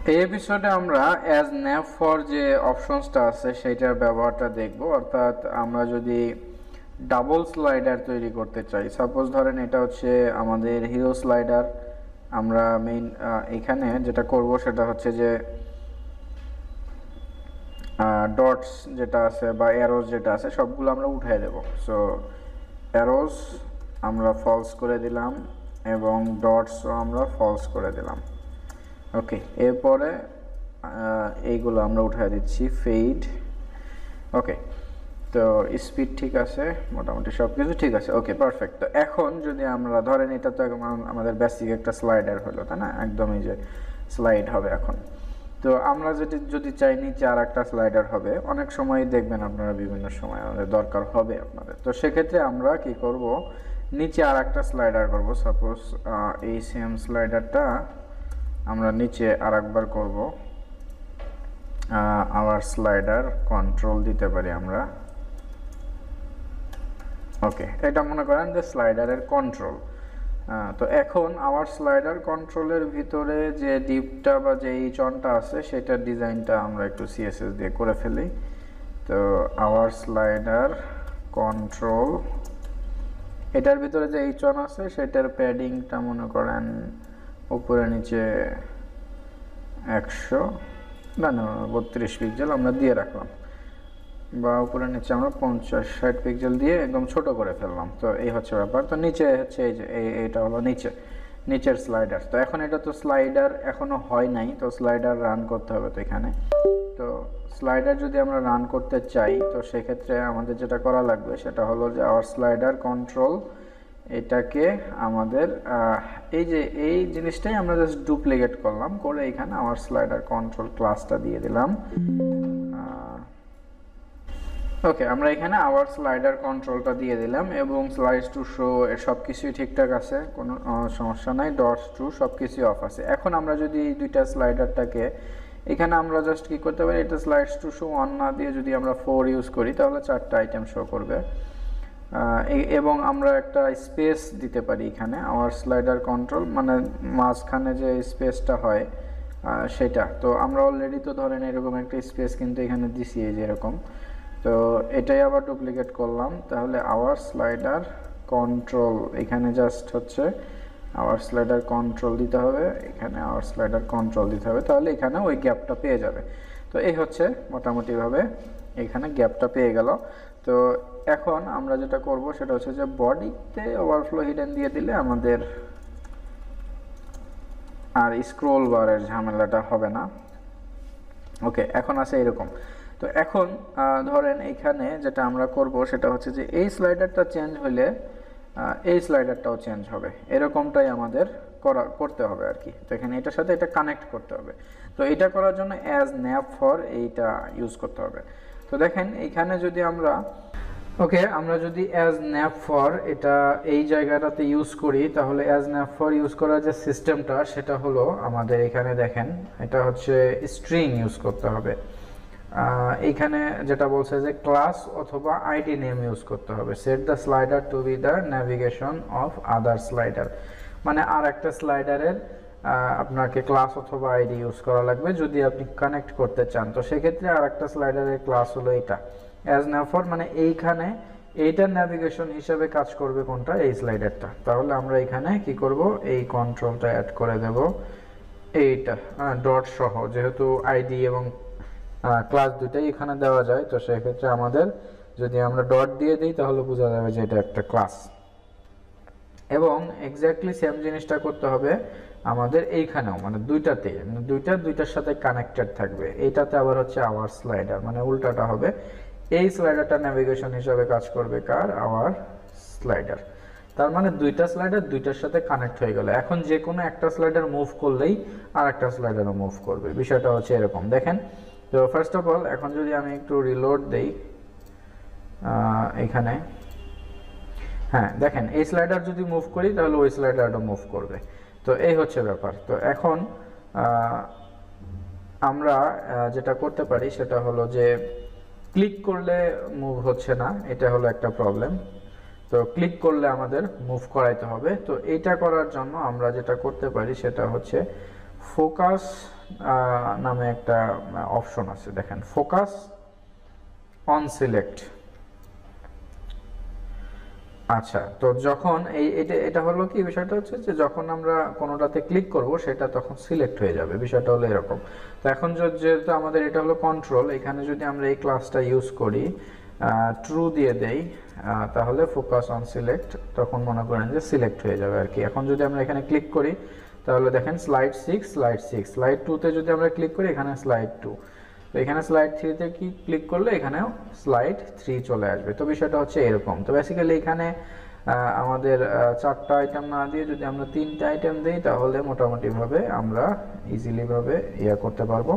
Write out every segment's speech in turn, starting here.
এই এপিসোডে আমরা অ্যাজ ন্যাপ ফর যে অপশনসটা আছে সেইটার ব্যবহারটা দেখব। অর্থাৎ আমরা যদি ডাবল স্লাইডার তৈরি করতে চাই, সাপোজ ধরেন এটা হচ্ছে আমাদের হিরো স্লাইডার, আমরা মেইন এখানে যেটা করব সেটা হচ্ছে যে ডটস যেটা আছে বা অ্যারোস যেটা আছে সবগুলো আমরা উঠিয়ে দেব। সো অ্যারোস আমরা ফলস করে দিলাম এবং ডটসও আমরা ফলস করে দিলাম। ওকে, এরপরে এইগুলো আমরা উঠিয়ে দিচ্ছি ফেড। ওকে, তো স্পিড ঠিক আছে, মোটামুটি সব কিছু ঠিক আছে। ওকে, পারফেক্ট। তো এখন যদি আমরা ধরেন এটা তো আমাদের বেসিক একটা স্লাইডার হলো, তাই না? একদমই যে স্লাইড হবে এখন। তো আমরা যদি চাই নিচে আর একটা স্লাইডার হবে, অনেক সময় দেখবেন আপনারা বিভিন্ন সময় আমাদের দরকার হবে আপনাদের। তো সেক্ষেত্রে আমরা কি করব, নিচে আর একটা স্লাইডার করব। সাপোজ এই সেম স্লাইডারটা আমরা নিচে আর একবার করবো। আওয়ার স্লাইডার কন্ট্রোল দিতে পারি আমরা। ওকে, এটা মনে করেন যে স্লাইডারের কন্ট্রোল। তো এখন আওয়ার স্লাইডার কন্ট্রোলের ভিতরে যে ডিপটা বা যে ইচনটা আছে সেটার ডিজাইনটা আমরা একটু সিএসএস দিয়ে করে ফেলি। তো আওয়ার স্লাইডার কন্ট্রোল, এটার ভিতরে যে ইচন আছে সেটার প্যাডিংটা মনে করেন উপরে নিচে 100 না 32 পিক্সেল আমরা দিয়ে রাখলাম, বা উপরে নিচে আমরা 50-60 পিক্সেল দিয়ে একদম ছোট করে ফেললাম। তো এই হচ্ছে ব্যাপার। তো নিচে হচ্ছে এই যে এইটা হলো নিচের স্লাইডার। তো এখন এটা তো স্লাইডার এখনো হয় নাই, তো স্লাইডার রান করতে হবে। তো এখানে তো স্লাইডার যদি আমরা রান করতে চাই তো সেক্ষেত্রে আমাদের যেটা করা লাগবে সেটা হলো যে আওয়ার স্লাইডার কন্ট্রোল, এটাকে আমাদের এই যে এই জিনিসটাই আমরা জাস্ট ডুপ্লিকেট করলাম, করে এখানে আওয়ার স্লাইডার কন্ট্রোল ক্লাসটা দিয়ে দিলাম। ওকে, আমরা এখানে আওয়ার স্লাইডার কন্ট্রোলটা দিয়ে দিলাম এবং স্লাইড টু শো সব কিছুই ঠিকঠাক আছে, কোনো সমস্যা নাই। ডটস টু সব কিছুই অফ আছে। এখন আমরা যদি এই দুইটা স্লাইডারটাকে এখানে আমরা জাস্ট কি করতে পারি, এটা স্লাইডস টু শো 1 না দিয়ে যদি আমরা 4 ইউজ করি তাহলে 4টা আইটেম শো করবে। এবং আমরা একটা স্পেস দিতে পারি এখানে আওয়ার স্লাইডার কন্ট্রোল, মানে মাঝখানে যে স্পেসটা হয় সেটা। তো আমরা অলরেডি তো ধরেন এরকম একটা স্পেস কিন্তু এখানে দিছি, এই যে এরকম। তো এটাই আবার ডুপ্লিকেট করলাম। তাহলে আওয়ার স্লাইডার কন্ট্রোল, এখানে জাস্ট হচ্ছে আওয়ার স্লাইডার কন্ট্রোল দিতে হবে, এখানে আওয়ার স্লাইডার কন্ট্রোল দিতে হবে, তাহলে এখানে ওই গ্যাপটা পেয়ে যাবে। তো এই হচ্ছে মোটামুটিভাবে এখানে গ্যাপটা পেয়ে গেল। তো এখন আমরা যেটা করব সেটা হচ্ছে যে বডিতে ওভারফ্লো হিডেন দিয়ে দিলে আমাদের আর স্ক্রোল বারের ঝামেলাটা হবে না। ওকে, এখন আছে এরকম। তো এখন ধরেন এখানে যেটা আমরা করব সেটা হচ্ছে যে এই স্লাইডারটা চেঞ্জ হলে এই স্লাইডারটাও চেঞ্জ হবে, এরকমটাই আমাদের করতে হবে আর কি। তো এখানে এটার সাথে এটা কানেক্ট করতে হবে। তো এটা করার জন্য অ্যাজ ন্যাপ ফর এইটা ইউজ করতে হবে। তো দেখেন এখানে যদি আমরা আমরা যদি অ্যাজ ন্যাপ ফর এটা এই জায়গাটাতে ইউজ করি, তাহলে অ্যাজ ন্যাপ ফর ইউজ করার যে সিস্টেমটা সেটা হলো আমাদের এখানে দেখেন এটা হচ্ছে স্ট্রিং ইউজ করতে হবে। এইখানে যেটা বলছে যে ক্লাস অথবা আইডি নেম ইউজ করতে হবে। Set the slider to be the navigation of other slider, মানে আর একটা স্লাইডারের আপনাকে ক্লাস অথবা আইডি ইউজ করা লাগবে যদি আপনি কানেক্ট করতে চান। তো সেক্ষেত্রে আর একটা স্লাইডারের ক্লাস হলো এটা অ্যাজ ন্যাপ ফর, মানে এইখানে এইটার ন্যাভিগেশন হিসেবে কাজ করবে কোনটা, এই স্লাইডারটা। তাহলে আমরা এখানে কি করব, এই কন্ট্রোলটা অ্যাড করে দেব এইটা ডট সহ, যেহেতু আইডি এবং ক্লাস দুটাই এখানে দেওয়া যায়। তো সেক্ষেত্রে আমাদের যদি আমরা ডট দিয়ে দিই তাহলে বোঝা যাবে যে এটা একটা ক্লাস। এবং এক্স্যাক্টলি সেম জিনিসটা করতে হবে আমাদের এইখানেও, মানে দুইটার সাথে কানেক্টেড থাকবে। এইটাতে আবার হচ্ছে আওয়ার স্লাইডার, মানে উল্টাটা হবে। এই স্লাইডারটা ন্যাভিগেশন হিসাবে কাজ করবে কার, আওয়ার স্লাইডার। তার মানে দুইটা স্লাইডার দুইটার সাথে কানেক্ট হয়ে গেল। এখন যে কোনো একটা স্লাইডার মুভ করলেই আর একটা স্লাইডারও মুভ করবে। বিষয়টা হচ্ছে এরকম, দেখেন। তো ফার্স্ট অফ অল এখন যদি আমি একটু রিলোড দেই এখানে, হ্যাঁ দেখেন এই স্লাইডার যদি মুভ করি তাহলে ওই স্লাইডারটা মুভ করবে। তো এই হচ্ছে ব্যাপার। তো এখন আমরা যেটা করতে পারি সেটা হলো যে ক্লিক করলে মুভ হচ্ছে না, এটা হলো একটা প্রবলেম। তো ক্লিক করলে আমাদের মুভ করাইতে হবে। তো এইটা করার জন্য আমরা যেটা করতে পারি সেটা হচ্ছে ফোকাস নামে একটা অপশন আছে, দেখেন ফোকাস অন সিলেক্ট। আচ্ছা, তো যখন এটা হলো কি, বিষয়টা হচ্ছে যে যখন আমরা কোনোটাতে ক্লিক করব সেটা তখন সিলেক্ট হয়ে যাবে, বিষয়টা হলো এরকম। তো এখন যেহেতু আমাদের এটা হলো কন্ট্রোল, এখানে যদি আমরা এই ক্লাসটা ইউজ করি, ট্রু দিয়ে দেই, তাহলে ফোকাস অন সিলেক্ট, তখন মনে করেন যে সিলেক্ট হয়ে যাবে আর কি। এখন যদি আমরা এখানে ক্লিক করি তাহলে দেখেন স্লাইড 6, স্লাইড 6, স্লাইড 2 তে যদি আমরা ক্লিক করি এখানে স্লাইড 2, তো এখানে স্লাইড 3 তে কি ক্লিক করলে এখানেও স্লাইড 3 চলে আসবে। তো বিষয়টা হচ্ছে এরকম। তো বেসিক্যালি এখানে আমাদের 4টা আইটেম না দিয়ে যদি আমরা 3টা আইটেম দিই তাহলে মোটামুটিভাবে আমরা ইজিলি ভাবে ইয়া করতে পারবো।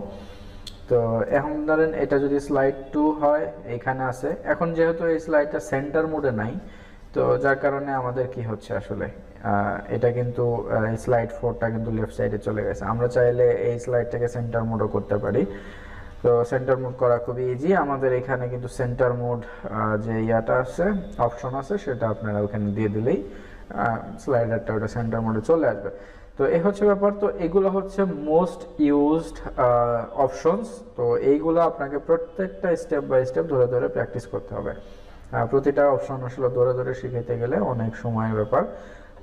তো এখন ধরেন এটা যদি স্লাইড 2 হয়, এখানে আছে, এখন যেহেতু এই স্লাইডটা সেন্টার মোডে নাই, তো যার কারণে আমাদের কি হচ্ছে আসলে এটা কিন্তু স্লাইড 4টা কিন্তু লেফট সাইডে চলে গেছে। আমরা চাইলে এই স্লাইডটাকে সেন্টার মোডও করতে পারি। তো সেন্টার মোড করা খুবই ইজি। আমাদের এখানে কিন্তু সেন্টার মোড যে ইয়াটা আছে, অপশন আছে, সেটা আপনারা ওখানে দিয়ে দিলেই স্লাইডারটা ওটা সেন্টার মোডে চলে আসবে। তো এই হচ্ছে ব্যাপার। তো এগুলো হচ্ছে মোস্ট ইউজড অপশনস। তো এইগুলো আপনাকে প্রত্যেকটা স্টেপ বাই স্টেপ ধরে ধরে প্র্যাকটিস করতে হবে। প্রতিটা অপশন আসলে ধরে ধরে শিখাইতে গেলে অনেক সময়ের ব্যাপার।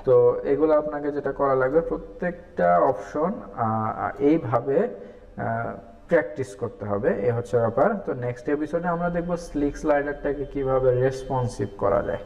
তো এগুলো আপনাকে যেটা করা লাগবে, প্রত্যেকটা অপশন এইভাবে প্র্যাকটিস করতে হবে, এই হচ্ছে ব্যাপার। তো নেক্সট এপিসোডে আমরা দেখব স্লিক স্লাইডারটাকে কিভাবে রেসপন্সিভ করা যায়।